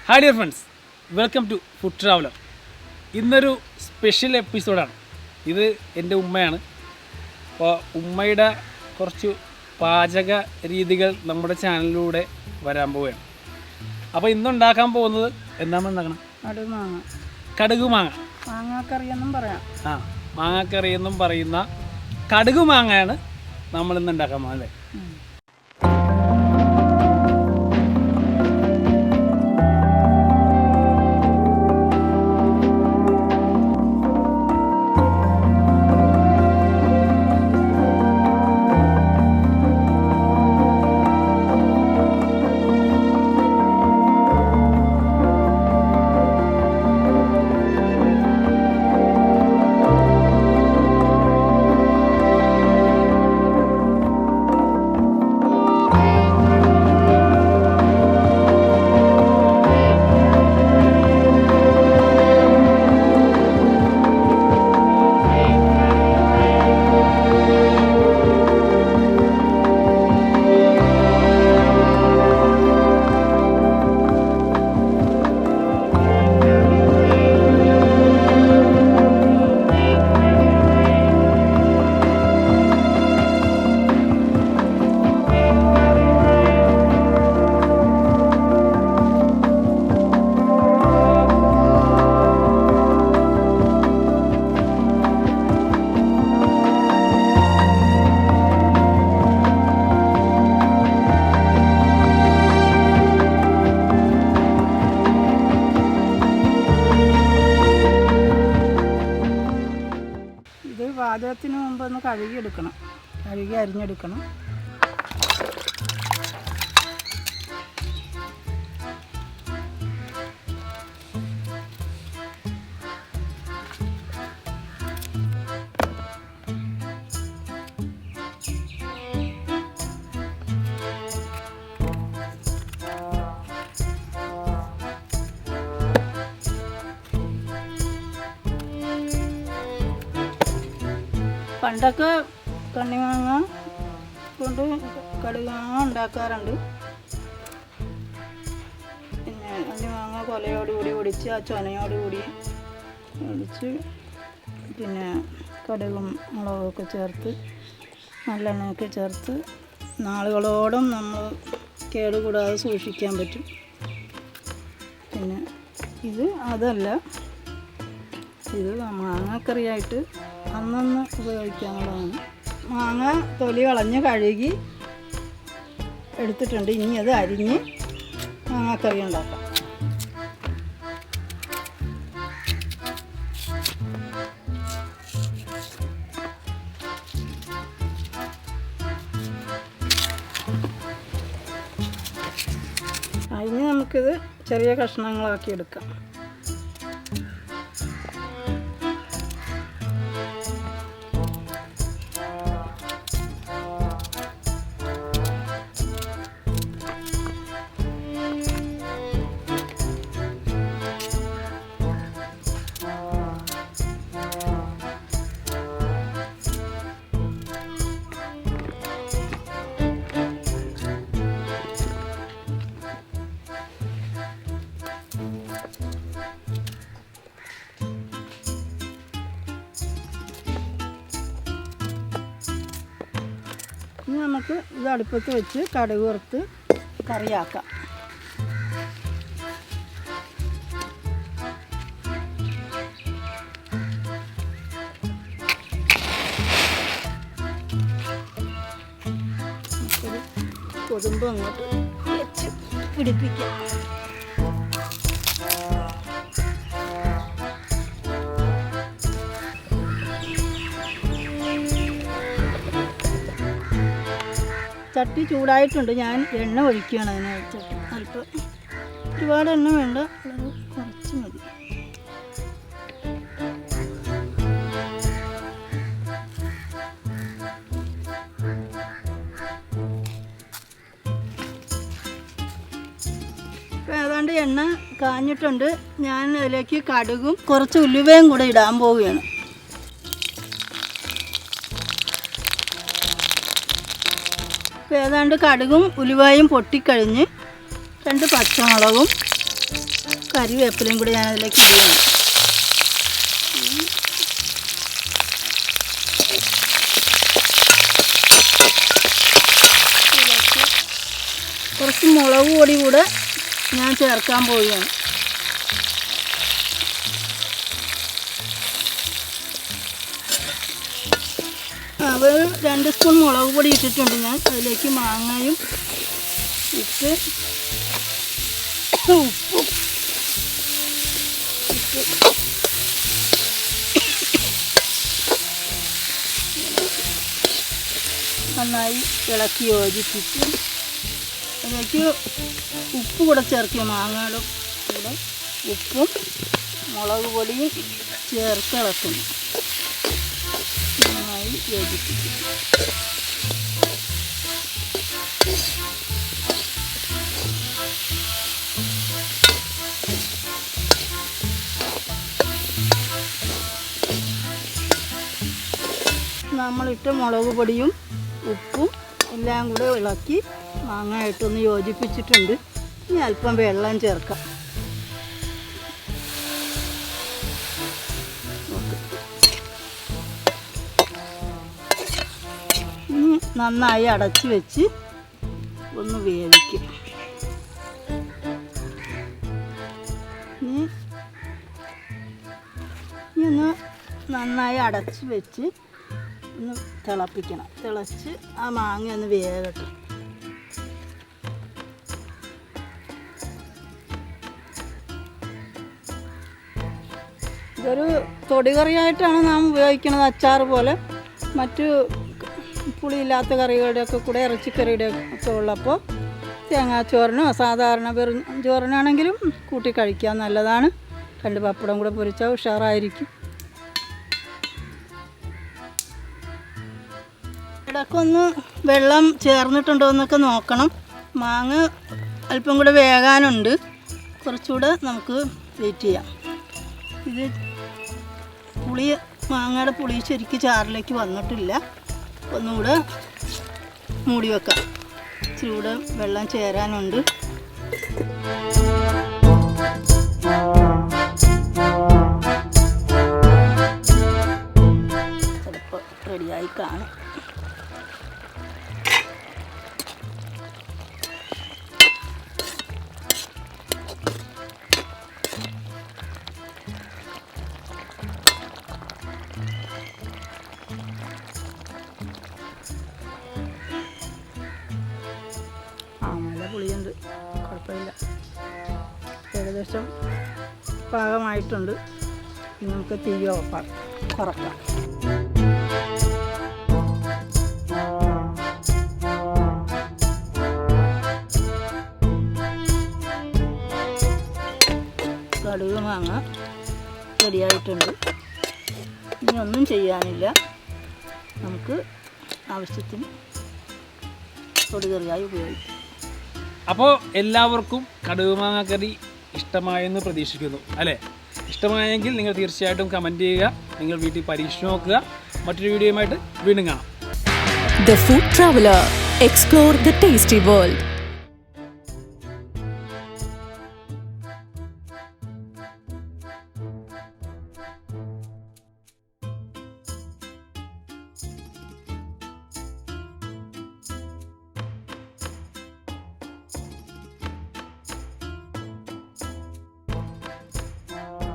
Hi dear friends, welcome to food traveller. ഇന്നൊരു special എപ്പിസോഡാണ്. ഇത് എൻ്റെ ഉമ്മയാണ്. അപ്പോൾ ഉമ്മയുടെ കുറച്ച് പാചക രീതികൾ നമ്മുടെ ചാനലിലൂടെ വരാൻ പോവുകയാണ്. അപ്പോൾ ഇന്നുണ്ടാക്കാൻ പോകുന്നത് എന്താണ് ഉണ്ടാക്കണം? കടുകുമാങ്ങ. മാങ്ങാക്കറിയെന്നും പറയാം. മാങ്ങാക്കറി എന്നും പറയുന്ന കടുകുമാങ്ങയാണ് നമ്മളിന്ന് ഉണ്ടാക്കാൻ പോകുന്നത് അല്ലേ? പാചകത്തിന് മുമ്പ് ഒന്ന് കഴുകി അരിഞ്ഞെടുക്കണം. പണ്ടൊക്കെ കണ്ണിമാങ്ങ കൊണ്ട് കടുകുമാങ്ങ ഉണ്ടാക്കാറുണ്ട്. പിന്നെ കണ്ണിമാങ്ങ കൊലയോടുകൂടി ഒടിച്ച് ആ ചൊനയോടുകൂടി ഒടിച്ച് പിന്നെ കടുകും മുളകൊക്കെ ചേർത്ത് നല്ലെണ്ണയൊക്കെ ചേർത്ത് നാളുകളോളം നമ്മൾ കേടുകൂടാതെ സൂക്ഷിക്കാൻ പറ്റും. പിന്നെ ഇത് അതല്ല, ഇത് മാങ്ങാക്കറിയായിട്ട് അന്നന്ന് ഉപയോഗിക്കാനുള്ളതാണ്. മാങ്ങ തൊലി കളഞ്ഞ് കഴുകി എടുത്തിട്ടുണ്ട്. ഇനി അത് അരിഞ്ഞ് മാങ്ങാക്കറി ഉണ്ടാക്കാം. അരിഞ്ഞ് നമുക്കിത് ചെറിയ കഷ്ണങ്ങളാക്കി എടുക്കാം. ഇനി നമുക്ക് ഇത് അടുപ്പത്ത് വെച്ച് കടുക് വറുത്ത് കറിയാക്കാം. കൊതുമ്പ് അങ്ങോട്ട് വെച്ച് പിടിപ്പിക്കാം. ചട്ടി ചൂടായിട്ടുണ്ട്. ഞാൻ എണ്ണ ഒഴിക്കുകയാണ്. അതിന് ചട്ടി അല്പം, ഒരുപാട് എണ്ണ വേണ്ട, വളരെ കുറച്ച് മതി. ഇപ്പോൾ ഏതാണ്ട് എണ്ണ കാഞ്ഞിട്ടുണ്ട്. ഞാൻ അതിലേക്ക് കടുകും കുറച്ച് ഉലുവയും കൂടെ ഇടാൻ പോവുകയാണ്. ഇപ്പോൾ ഏതാണ്ട് കടുകും ഉലുവയും പൊട്ടിക്കഴിഞ്ഞ് 2 പച്ചമുളകും കരിവേപ്പിലയും കൂടി ഞാൻ അതിലേക്ക് ഇടുന്നു. കുറച്ച് മുളക് പൊടി കൂടെ ഞാൻ ചേർക്കാൻ പോവുകയാണ്. ഒരു 2 സ്പൂൺ മുളക് പൊടി ഇട്ടിട്ടുണ്ട് ഞാൻ. അതിലേക്ക് മാങ്ങയും ഇട്ട് ഉപ്പും ഇട്ട് നന്നായി ഇളക്കി യോജിപ്പിച്ച് അതിലേക്ക് ഉപ്പ് കൂടെ ചേർക്കുക. മാങ്ങയുടെ കൂടെ ഉപ്പും മുളക് പൊടിയും ചേർത്ത് ഇളക്കുന്നു. നന്നായി യോജിപ്പിക്കും. നമ്മളിട്ട് മുളക് പൊടിയും ഉപ്പും എല്ലാം കൂടെ ഇളക്കി മാങ്ങായിട്ടൊന്ന് യോജിപ്പിച്ചിട്ടുണ്ട്. ഇനി അല്പം വെള്ളം ചേർക്കാം. ഇനി നന്നായി അടച്ച് വെച്ച് ഒന്ന് വേവിക്കും. ഇനി ഒന്ന് നന്നായി അടച്ച് വെച്ച് ഒന്ന് തിളപ്പിക്കണം. തിളച്ച് ആ മാങ്ങ ഒന്ന് വേകട്ടെ. ഇതൊരു തൊടികറിയായിട്ടാണ് നാം ഉപയോഗിക്കുന്നത്, അച്ചാർ പോലെ. മറ്റു പുളിയില്ലാത്ത കറികളുടെയൊക്കെ കൂടെ, ഇറച്ചിക്കറിയുടെ ഒക്കെ ഉള്ളപ്പോൾ തേങ്ങാച്ചോറിനോ സാധാരണ വെറും ചോറിനാണെങ്കിലും കൂട്ടി കഴിക്കാൻ നല്ലതാണ്. 2 പപ്പടം കൂടെ പൊരിച്ചാൽ ഉഷാറായിരിക്കും. ഇടയ്ക്കൊന്ന് വെള്ളം ചേർന്നിട്ടുണ്ടോ എന്നൊക്കെ നോക്കണം. മാങ്ങ അല്പം കൂടെ വേകാനുണ്ട്. കുറച്ചുകൂടെ നമുക്ക് വെയിറ്റ് ചെയ്യാം. ഇത് മാങ്ങയുടെ പുളി ശരിക്കും ചാറിലേക്ക് വന്നിട്ടില്ല. ഒന്നുകൂടെ മൂടി വെക്കാം. ഇച്ചിരി കൂടെ വെള്ളം ചേരാനുണ്ട്. ചിലപ്പോൾ റെഡിയായി കാണും. നല്ല പുളിയുണ്ട്, കുഴപ്പമില്ല. ഏകദേശം പാകമായിട്ടുണ്ട്. ഇനി നമുക്ക് തീ കുറക്കാം. കടുക് മാങ്ങ റെഡിയായിട്ടുണ്ട്. ഇനി ഒന്നും ചെയ്യാനില്ല. നമുക്ക് ആവശ്യത്തിന് തൊടുകറിയായി ഉപയോഗിക്കാം. അപ്പോൾ എല്ലാവർക്കും കടുകുമാങ്ങ കറി ഇഷ്ടമായെന്ന് പ്രതീക്ഷിക്കുന്നു, അല്ലേ? ഇഷ്ടമായെങ്കിൽ നിങ്ങൾ തീർച്ചയായിട്ടും കമൻറ്റ് ചെയ്യുക. നിങ്ങൾ വീട്ടിൽ പരീക്ഷിച്ച് നോക്കുക. മറ്റൊരു വീഡിയോയുമായിട്ട് വീണ്ടും കാണാം. The Food Traveller. Explore the tasty world.